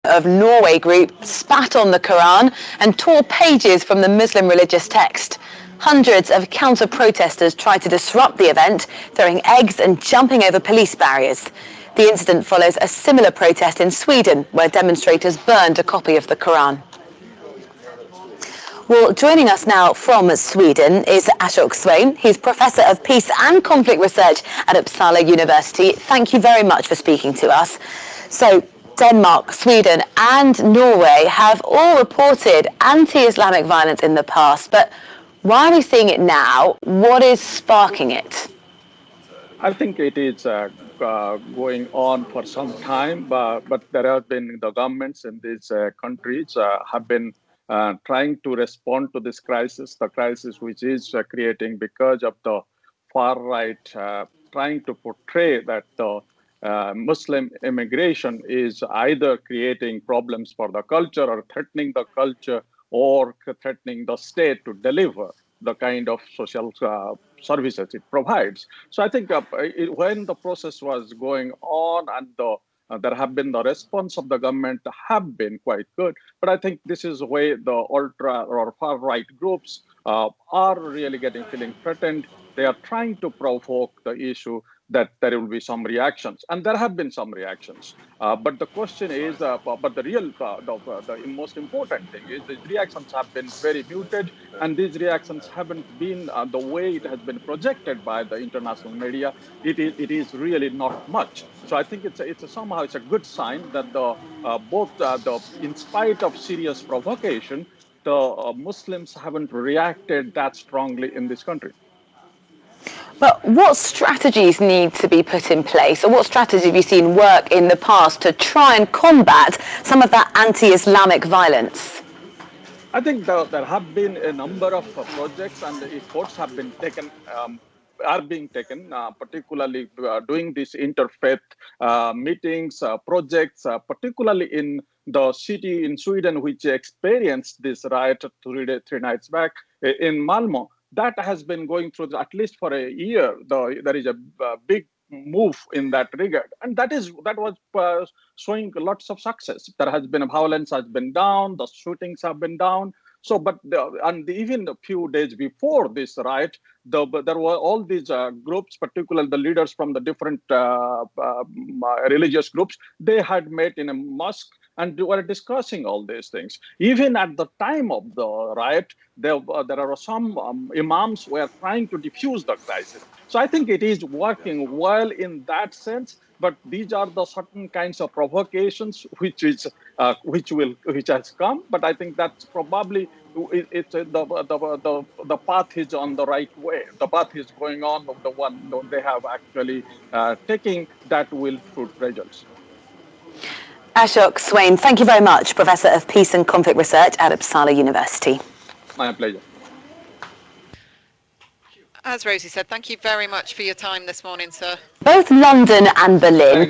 of Norway group spat on the Quran and tore pages from the Muslim religious text. Hundreds of counter-protesters tried to disrupt the event, throwing eggs and jumping over police barriers. The incident follows a similar protest in Sweden, where demonstrators burned a copy of the Quran. Well, joining us now from Sweden is Ashok Swain. He's Professor of Peace and Conflict Research at Uppsala University. Thank you very much for speaking to us. So, Denmark, Sweden and Norway have all reported anti-Islamic violence in the past, but why are we seeing it now? What is sparking it? I think it is going on for some time, but there have been the governments in these countries have been trying to respond to this crisis, the crisis which is creating because of the far right trying to portray that the Muslim immigration is either creating problems for the culture or threatening the culture or threatening the state to deliver the kind of social services it provides. So I think when the process was going on and there have been the response of the government have been quite good, but I think this is where the ultra or far right groups are really feeling threatened. They are trying to provoke the issue that there will be some reactions, and there have been some reactions. But the question is, but the real, the most important thing is these reactions have been very muted, and these reactions haven't been the way it has been projected by the international media. It is really not much. So I think somehow it's a good sign that in spite of serious provocation, the Muslims haven't reacted that strongly in this country. But what strategies need to be put in place, or what strategies have you seen work in the past to try and combat some of that anti-Islamic violence? I think there have been a number of projects and efforts have been taken, are being taken, particularly doing these interfaith meetings, projects, particularly in the city in Sweden, which experienced this riot three nights back in Malmö. That has been going through at least for a year. There is a big move in that regard, and that was showing lots of success. There has been violence has been down, the shootings have been down. So, but even a few days before this riot, there were all these groups, particularly the leaders from the different religious groups. They had met in a mosque and were discussing all these things. Even at the time of the riot, there are some imams who are trying to diffuse the crisis. So I think it is working well in that sense. But these are the certain kinds of provocations which has come. But I think that's probably the path is on the right way. The path is going on the one they have actually taking that will fruit results. Ashok Swain, thank you very much, Professor of Peace and Conflict Research at Uppsala University. My pleasure. As Rosie said, thank you very much for your time this morning, sir. Both London and Berlin